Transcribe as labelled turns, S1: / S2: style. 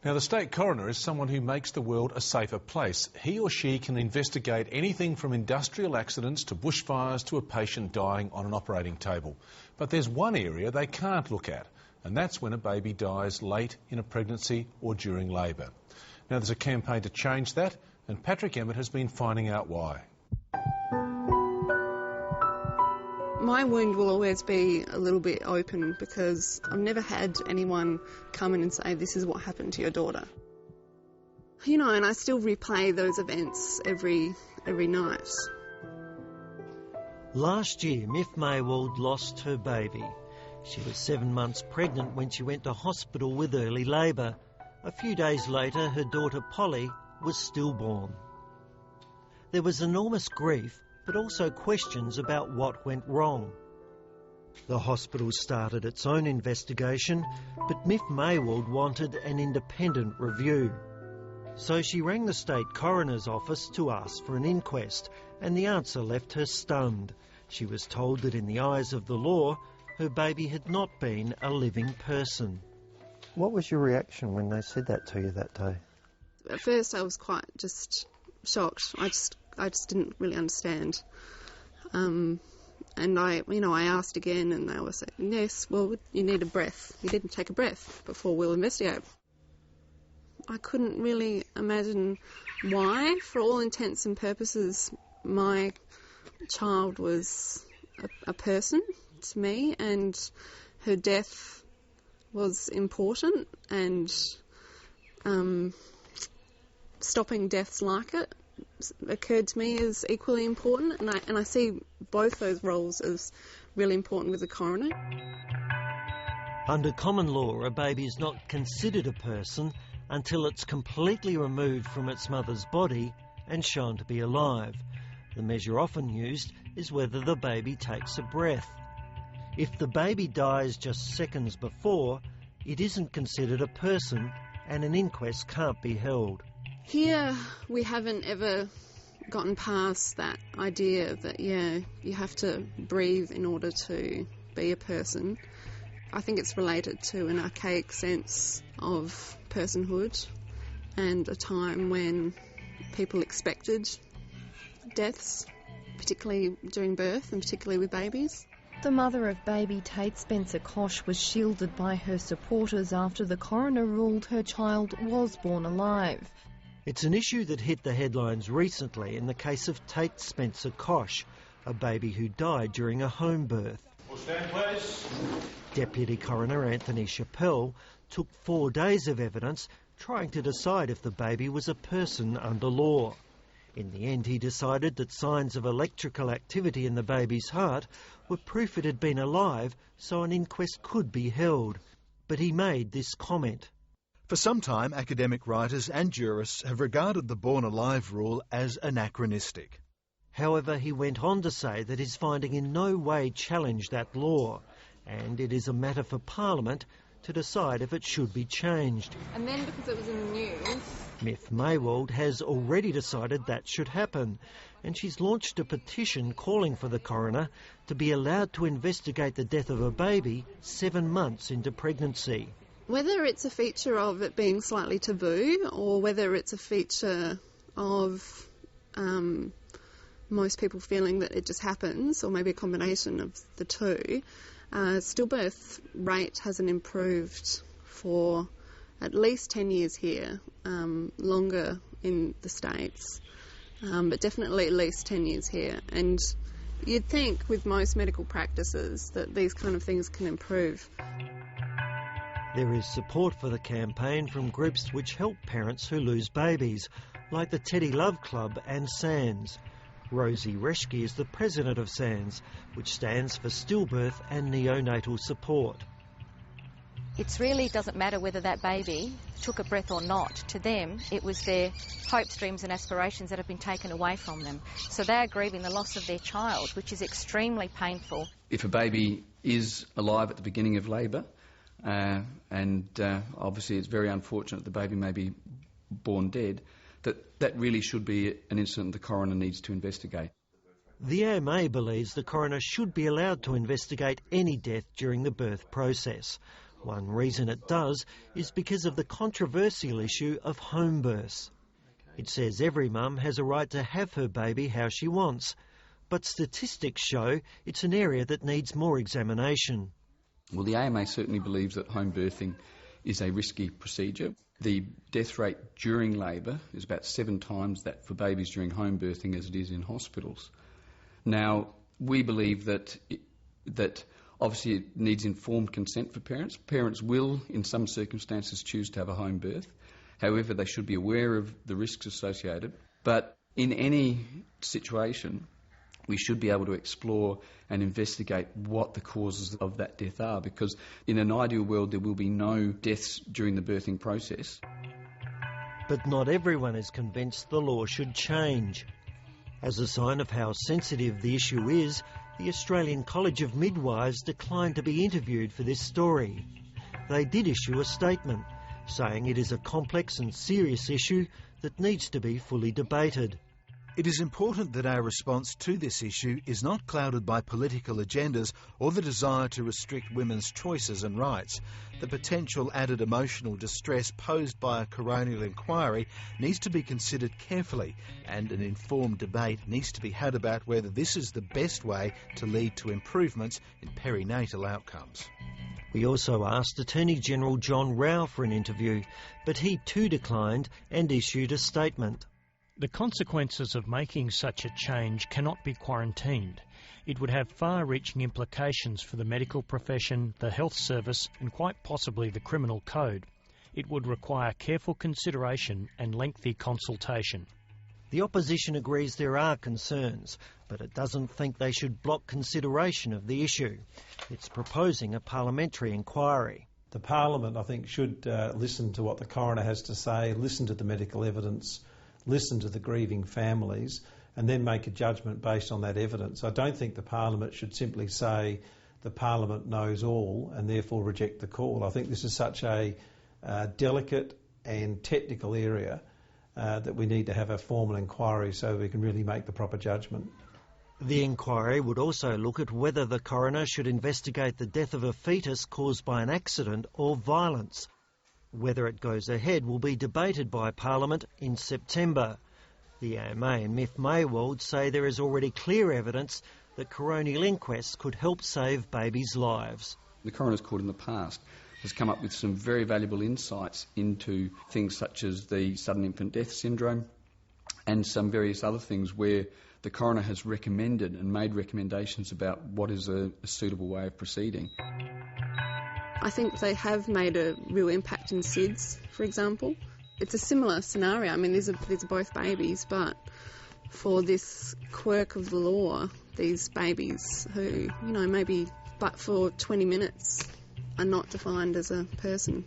S1: Now, the state coroner is someone who makes the world a safer place. He or she can investigate anything from industrial accidents to bushfires to a patient dying on an operating table. But there's one area they can't look at, and that's when a baby dies late in a pregnancy or during labour. Now, there's a campaign to change that, and Patrick Emmett has been finding out why.
S2: My wound will always be a little bit open because I've never had anyone come in and say, this is what happened to your daughter. You know, and I still replay those events every night.
S3: Last year, Myf Maywald lost her baby. She was 7 months pregnant when she went to hospital with early labour. A few days later, her daughter Polly was stillborn. There was enormous grief, but also questions about what went wrong. The hospital started its own investigation, but Myf Maywald wanted an independent review. So she rang the state coroner's office to ask for an inquest, and the answer left her stunned. She was told that in the eyes of the law, her baby had not been a living person. What was your reaction when they said that to you that day?
S2: At first I was quite just shocked. I just didn't really understand. And I asked again, and they were saying, yes, well, you need a breath. You didn't take a breath before we'll investigate. I couldn't really imagine why. For all intents and purposes, my child was a person to me, and her death was important, and stopping deaths like it occurred to me as equally important, and I see both those roles as really important with the coroner.
S3: Under common law, a baby is not considered a person until it's completely removed from its mother's body and shown to be alive. The measure often used is whether the baby takes a breath. If the baby dies just seconds before, it isn't considered a person and an inquest can't be held.
S2: Here we haven't ever gotten past that idea that, you have to breathe in order to be a person. I think it's related to an archaic sense of personhood and a time when people expected deaths, particularly during birth and particularly with babies.
S4: The mother of baby Tate Spencer-Kosh was shielded by her supporters after the coroner ruled her child was born alive.
S3: It's an issue that hit the headlines recently in the case of Tate Spencer-Kosh, a baby who died during a home birth.
S1: Stand, please.
S3: Deputy Coroner Anthony Chappell took 4 days of evidence trying to decide if the baby was a person under law. In the end, he decided that signs of electrical activity in the baby's heart were proof it had been alive, so an inquest could be held. But he made this comment.
S5: For some time, academic writers and jurists have regarded the born alive rule as anachronistic.
S3: However, he went on to say that his finding in no way challenged that law, and it is a matter for Parliament to decide if it should be changed.
S2: And then, because it was in the news...
S3: Myf Maywald has already decided that should happen, and she's launched a petition calling for the coroner to be allowed to investigate the death of a baby 7 months into pregnancy.
S2: Whether it's a feature of it being slightly taboo or whether it's a feature of most people feeling that it just happens, or maybe a combination of the two, stillbirth rate hasn't improved for at least 10 years here, longer in the States, but definitely at least 10 years here. And you'd think with most medical practices that these kind of things can improve.
S3: There is support for the campaign from groups which help parents who lose babies, like the Teddy Love Club and SANS. Rosi Reschke is the president of SANS, which stands for Stillbirth and Neonatal Support.
S6: It really doesn't matter whether that baby took a breath or not. To them, it was their hopes, dreams and aspirations that have been taken away from them. So they are grieving the loss of their child, which is extremely painful.
S7: If a baby is alive at the beginning of labour, and obviously it's very unfortunate the baby may be born dead, that really should be an incident the coroner needs to investigate.
S3: The AMA believes the coroner should be allowed to investigate any death during the birth process. One reason it does is because of the controversial issue of home births. It says every mum has a right to have her baby how she wants, but statistics show it's an area that needs more examination.
S7: Well, the AMA certainly believes that home birthing is a risky procedure. The death rate during labour is about 7 times that for babies during home birthing as it is in hospitals. Now, we believe that obviously it needs informed consent for parents. Parents will, in some circumstances, choose to have a home birth. However, they should be aware of the risks associated. But in any situation, we should be able to explore and investigate what the causes of that death are, because in an ideal world there will be no deaths during the birthing process.
S3: But not everyone is convinced the law should change. As a sign of how sensitive the issue is, the Australian College of Midwives declined to be interviewed for this story. They did issue a statement saying it is a complex and serious issue that needs to be fully debated.
S5: It is important that our response to this issue is not clouded by political agendas or the desire to restrict women's choices and rights. The potential added emotional distress posed by a coronial inquiry needs to be considered carefully, and an informed debate needs to be had about whether this is the best way to lead to improvements in perinatal outcomes.
S3: We also asked Attorney General John Rao for an interview, but he too declined and issued a statement.
S8: The consequences of making such a change cannot be quarantined. It would have far-reaching implications for the medical profession, the health service and quite possibly the criminal code. It would require careful consideration and lengthy consultation.
S3: The opposition agrees there are concerns, but it doesn't think they should block consideration of the issue. It's proposing a parliamentary inquiry.
S9: The Parliament, I think, should listen to what the coroner has to say, listen to the medical evidence, listen to the grieving families, and then make a judgment based on that evidence. I don't think the Parliament should simply say the Parliament knows all and therefore reject the call. I think this is such a delicate and technical area that we need to have a formal inquiry so we can really make the proper judgment.
S3: The inquiry would also look at whether the coroner should investigate the death of a fetus caused by an accident or violence. Whether it goes ahead will be debated by Parliament in September. The AMA and Myf Maywald say there is already clear evidence that coronial inquests could help save babies' lives.
S7: The Coroner's Court in the past has come up with some very valuable insights into things such as the sudden infant death syndrome and some various other things where the coroner has recommended and made recommendations about what is a suitable way of proceeding.
S2: I think they have made a real impact in SIDS, for example. It's a similar scenario. I mean, these are both babies, but for this quirk of the law, these babies who, maybe but for 20 minutes are not defined as a person.